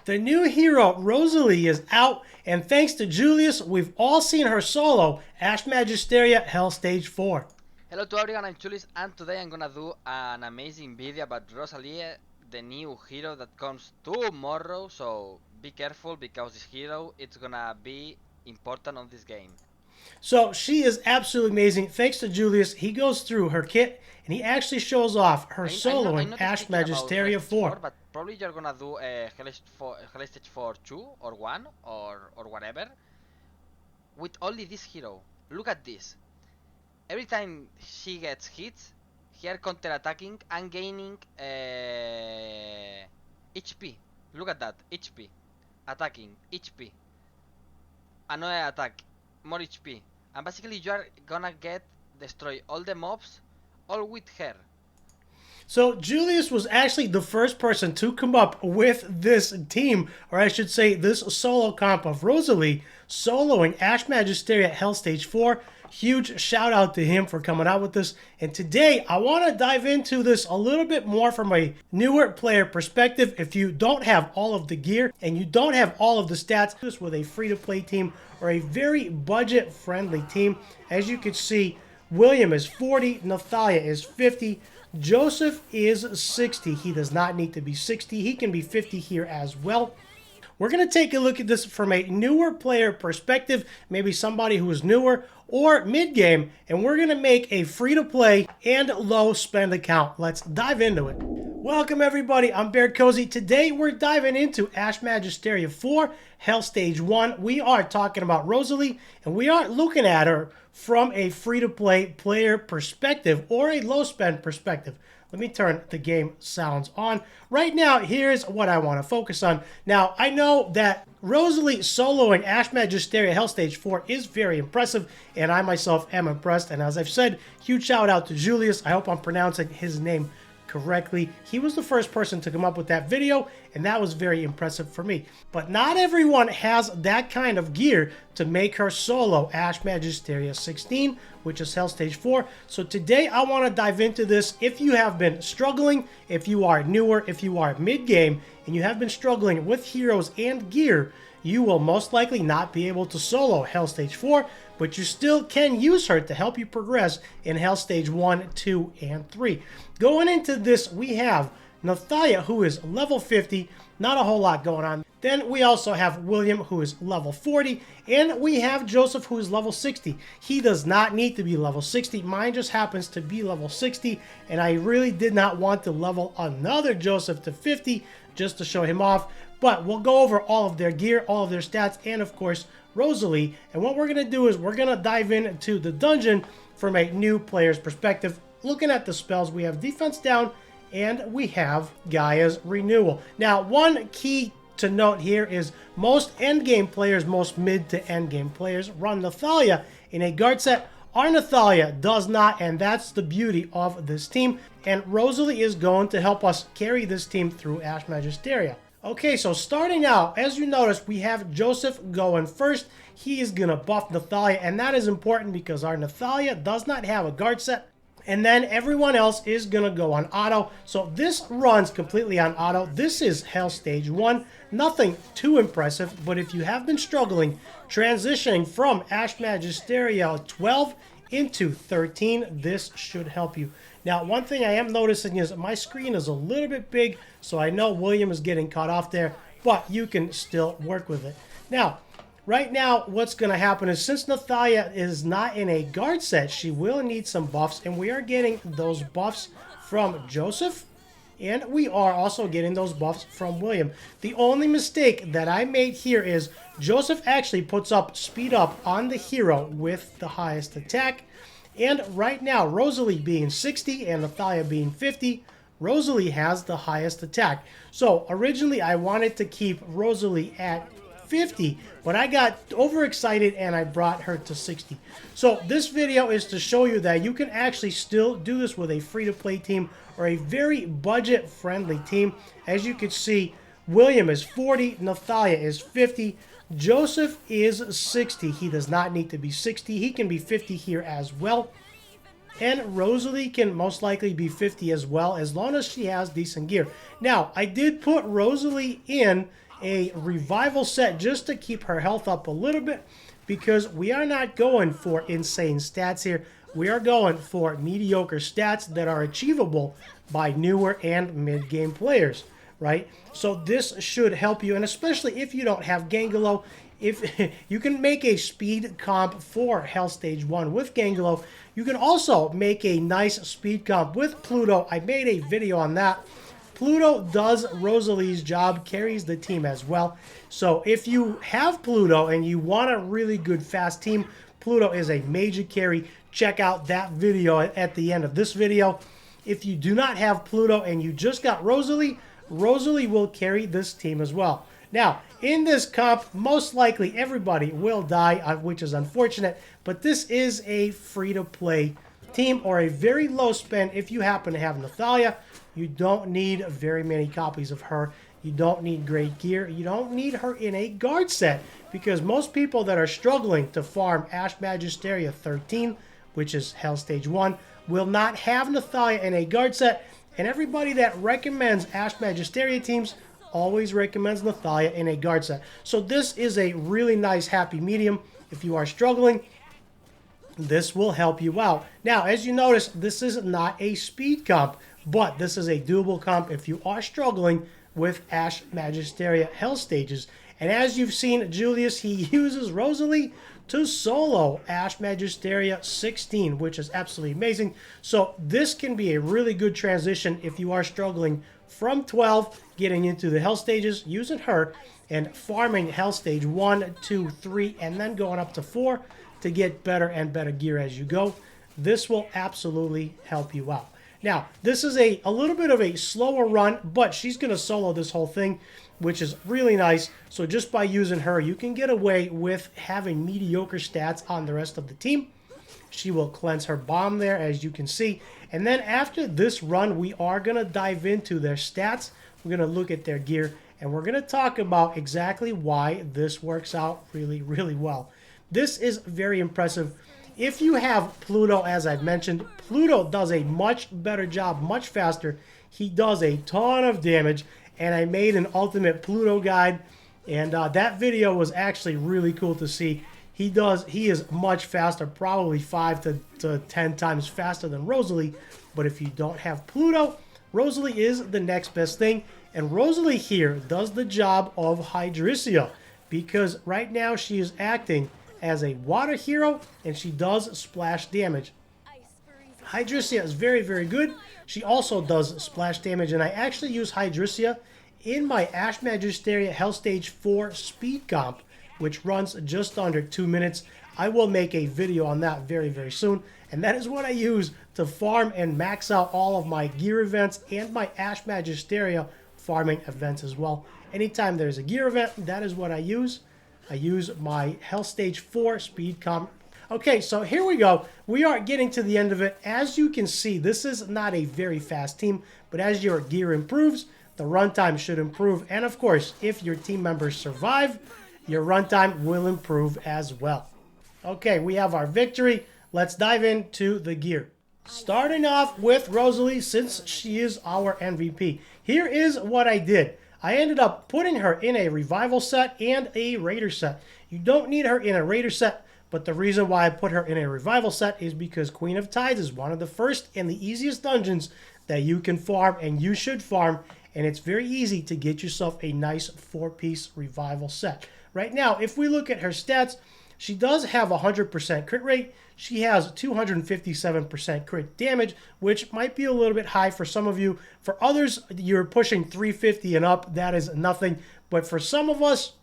The new hero, Rosalie, is out, and thanks to Julius, we've all seen her solo, Ash Magisteria Hell Stage 4. Hello to everyone, I'm Julius, and today I'm gonna do an amazing video about Rosalie, the new hero that comes tomorrow, so be careful because this hero it's gonna be important on this game. So she is absolutely amazing. Thanks to Julius, he goes through her kit, and he actually shows off her solo I'm in not Ash speaking about Hell Magisteria Stage 4. 4, but probably you're gonna do Hell Stage 4 2 or 1 or whatever with only this hero. Look at this. Every time she gets hits, here counter-attacking and gaining HP. Look at that, HP. Attacking, HP. Another attack, more HP. And basically you are gonna destroy all the mobs, all with her. So Julius was actually the first person to come up with this team, or I should say this solo comp of Rosalie soloing Ash Magisteria Hell Stage 4. Huge shout out to him for coming out with this. And today I want to dive into this a little bit more from a newer player perspective. If you don't have all of the gear and you don't have all of the stats, this with a free-to-play team or a very budget-friendly team. As you can see, William is 40, Nathalia is 50, Joseph is 60. He does not need to be 60. He can be 50 here as well. We're going to take a look at this from a newer player perspective, maybe somebody who is newer or mid-game, and we're going to make a free-to-play and low-spend account. Let's dive into it. Welcome everybody, I'm BearCozy. Today we're diving into Ash Magisteria 4, Hell Stage 1. We are talking about Rosalie, and we are looking at her from a free-to-play player perspective or a low-spend perspective. Let me turn the game sounds on. Right now, here's what I want to focus on. Now, I know that Rosalie soloing Ash Magisteria Hell Stage 4 is very impressive, and I myself am impressed. And as I've said, huge shout out to Julius. I hope I'm pronouncing his name correctly. He was the first person to come up with that video, and that was very impressive for me. But not everyone has that kind of gear to make her solo Ash Magisteria 16, which is Hell Stage 4. So today I want to dive into this. If you have been struggling, if you are newer, if you are mid-game, and you have been struggling with heroes and gear, you will most likely not be able to solo Hell Stage 4, but you still can use her to help you progress in Hell Stage 1, 2, and 3. Going into this, we have Nathalia, who is level 50, not a whole lot going on. Then we also have William, who is level 40, and we have Joseph, who is level 60. He does not need to be level 60. Mine just happens to be level 60, and I really did not want to level another Joseph to 50 just to show him off. But we'll go over all of their gear, all of their stats, and of course, Rosalie. And what we're going to do is we're going to dive into the dungeon from a new player's perspective. Looking at the spells, we have defense down, and we have Gaia's Renewal. Now, one key to note here is most endgame players, most mid to endgame players run Nathalia in a guard set. Our Nathalia does not, and that's the beauty of this team. And Rosalie is going to help us carry this team through Ash Magisteria. Okay, so starting out, as you notice, we have Joseph going first. He is going to buff Nathalia, and that is important because our Nathalia does not have a guard set. And then everyone else is going to go on auto. So this runs completely on auto. This is Hell Stage 1. Nothing too impressive, but if you have been struggling transitioning from Ash Magisteria 12 into 13, this should help you. Now, one thing I am noticing is my screen is a little bit big, so I know William is getting caught off there, but you can still work with it. Now, right now, what's going to happen is since Nathalia is not in a guard set, she will need some buffs, and we are getting those buffs from Joseph, and we are also getting those buffs from William. The only mistake that I made here is Joseph actually puts up speed up on the hero with the highest attack. And right now, Rosalie being 60 and Nathalia being 50, Rosalie has the highest attack. So originally I wanted to keep Rosalie at 50, but I got overexcited and I brought her to 60. So this video is to show you that you can actually still do this with a free-to-play team or a very budget-friendly team. As you can see, William is 40, Nathalia is 50, Joseph is 60. He does not need to be 60. He can be 50 here as well. And Rosalie can most likely be 50 as well, as long as she has decent gear. Now, I did put Rosalie in a revival set just to keep her health up a little bit, because we are not going for insane stats here. We are going for mediocre stats that are achievable by newer and mid-game players, right? So this should help you, and especially if you don't have Gangelo, if you can make a speed comp for Hell Stage 1 with Gangelo, you can also make a nice speed comp with Pluto. I made a video on that. Pluto does Rosalie's job, carries the team as well. So if you have Pluto and you want a really good fast team, Pluto is a major carry. Check out that video at the end of this video. If you do not have Pluto and you just got Rosalie, Rosalie will carry this team as well. Now, in this comp, most likely everybody will die, which is unfortunate, but this is a free-to-play team or a very low spend if you happen to have Nathalia. You don't need very many copies of her. You don't need great gear. You don't need her in a guard set, because most people that are struggling to farm Ash Magisteria 13, which is Hell Stage 1, will not have Nathalia in a guard set, and everybody that recommends Ash Magisteria teams always recommends Nathalia in a guard set. So this is a really nice happy medium. If you are struggling, this will help you out. Now, as you notice, this is not a speed comp, but this is a doable comp if you are struggling with Ash Magisteria Hell Stages. And as you've seen, Julius, he uses Rosalie to solo Ash Magisteria 16, which is absolutely amazing. So this can be a really good transition if you are struggling from 12, getting into the Hell Stages, using her, and farming Hell Stage 1, 2, 3, and then going up to 4 to get better and better gear as you go. This will absolutely help you out. Now, this is a little bit of a slower run, but she's going to solo this whole thing, which is really nice. So just by using her, you can get away with having mediocre stats on the rest of the team. She will cleanse her bomb there, as you can see. And then after this run, we are going to dive into their stats. We're going to look at their gear, and we're going to talk about exactly why this works out really, really well. This is very impressive. If you have Pluto, as I've mentioned, Pluto does a much better job, much faster. He does a ton of damage, and I made an ultimate Pluto guide, and that video was actually really cool to see. He is much faster, probably 5 to 10 times faster than Rosalie, but if you don't have Pluto, Rosalie is the next best thing, and Rosalie here does the job of Hydrisia, because right now she is acting as a water hero, and she does splash damage. Hydrisia is very, very good. She also does splash damage, and I actually use Hydrisia in my Ash Magisteria Hell Stage 4 speed comp, which runs just under 2 minutes. I will make a video on that very, very soon, and that is what I use to farm and max out all of my gear events and my Ash Magisteria farming events as well. Anytime there's a gear event, that is what I use. I use my Hell Stage 4 speed comp. Okay, so here we go. We are getting to the end of it. As you can see, this is not a very fast team, but as your gear improves, the runtime should improve. And of course, if your team members survive, your runtime will improve as well. Okay, we have our victory. Let's dive into the gear. Starting off with Rosalie, since she is our MVP. Here is what I did. I ended up putting her in a revival set and a raider set. You don't need her in a raider set, but the reason why I put her in a revival set is because Queen of Tides is one of the first and the easiest dungeons that you can farm, and you should farm, and it's very easy to get yourself a nice 4-piece revival set. Right now, if we look at her stats, she does have 100% crit rate. She has 257% crit damage, which might be a little bit high for some of you. For others, you're pushing 350 and up. That is nothing. But for some of us,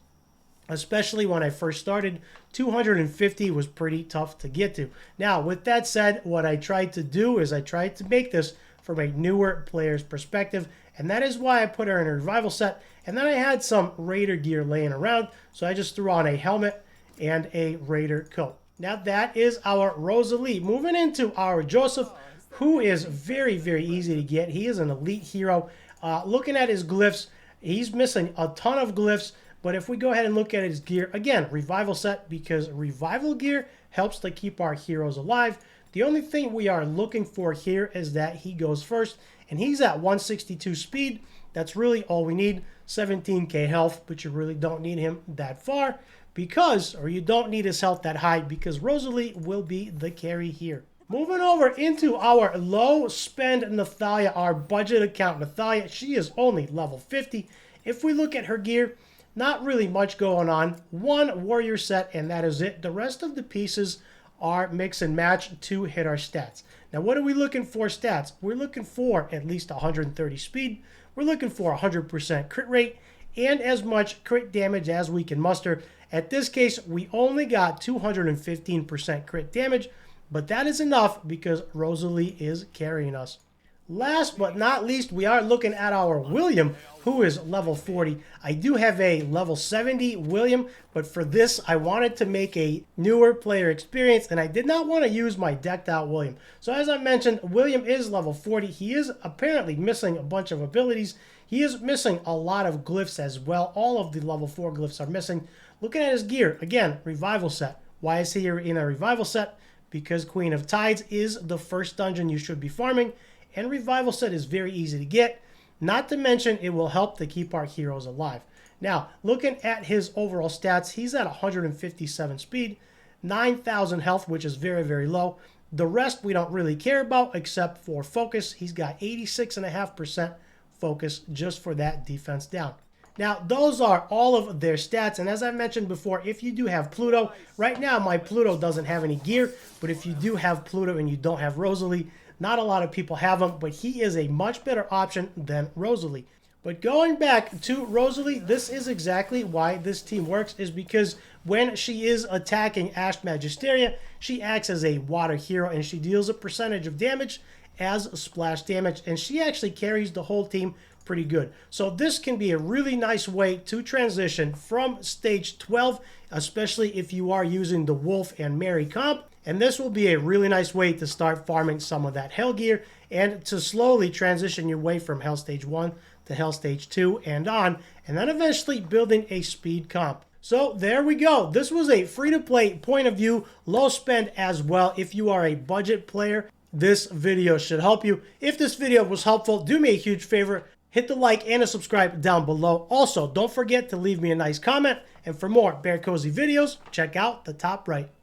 especially when I first started, 250 was pretty tough to get to. Now, with that said, what I tried to do is I tried to make this from a newer player's perspective, and that is why I put her in a revival set. And then I had some raider gear laying around, so I just threw on a helmet and a raider coat. Now that is our Rosalie. Moving into our Joseph, who is very, very easy to get. He is an elite hero. Looking at his glyphs, he's missing a ton of glyphs, but if we go ahead and look at his gear, again, revival set, because revival gear helps to keep our heroes alive. The only thing we are looking for here is that he goes first, and he's at 162 speed. That's really all we need. 17k health, but you really don't need him that far because, or you don't need his health that high because Rosalie will be the carry here. Moving over into our low spend Nathalia, our budget account Nathalia. She is only level 50. If we look at her gear, not really much going on. One warrior set and that is it. The rest of the pieces are mix and match to hit our stats. Now what are we looking for stats? We're looking for at least 130 speed. We're looking for 100% crit rate and as much crit damage as we can muster. At this case, we only got 215% crit damage, but that is enough because Rosalie is carrying us. Last but not least, we are looking at our William, who is level 40. I do have a level 70 William, but for this, I wanted to make a newer player experience, and I did not want to use my decked out William. So as I mentioned, William is level 40. He is apparently missing a bunch of abilities. He is missing a lot of glyphs as well. All of the level 4 glyphs are missing. Looking at his gear, again, revival set. Why is he here in a revival set? Because Queen of Tides is the first dungeon you should be farming, and revival set is very easy to get. Not to mention, it will help to keep our heroes alive. Now, looking at his overall stats, he's at 157 speed, 9,000 health, which is very, very low. The rest we don't really care about except for focus. He's got 86.5% focus just for that defense down. Now, those are all of their stats, and as I mentioned before, if you do have Pluto, right now my Pluto doesn't have any gear, but if you do have Pluto and you don't have Rosalie, not a lot of people have him, but he is a much better option than Rosalie. But going back to Rosalie, this is exactly why this team works, is because when she is attacking Ash Magisteria, she acts as a water hero and she deals a percentage of damage as splash damage, and she actually carries the whole team pretty good. So this can be a really nice way to transition from stage 12, especially if you are using the Wolf and Mary comp. And this will be a really nice way to start farming some of that Hell gear and to slowly transition your way from Hell Stage 1 to Hell Stage 2 and on, and then eventually building a speed comp. So there we go. This was a free-to-play point of view, low spend as well. If you are a budget player, this video should help you. If this video was helpful, do me a huge favor. Hit the like and a subscribe down below. Also, don't forget to leave me a nice comment. And for more BearCozy videos, check out the top right.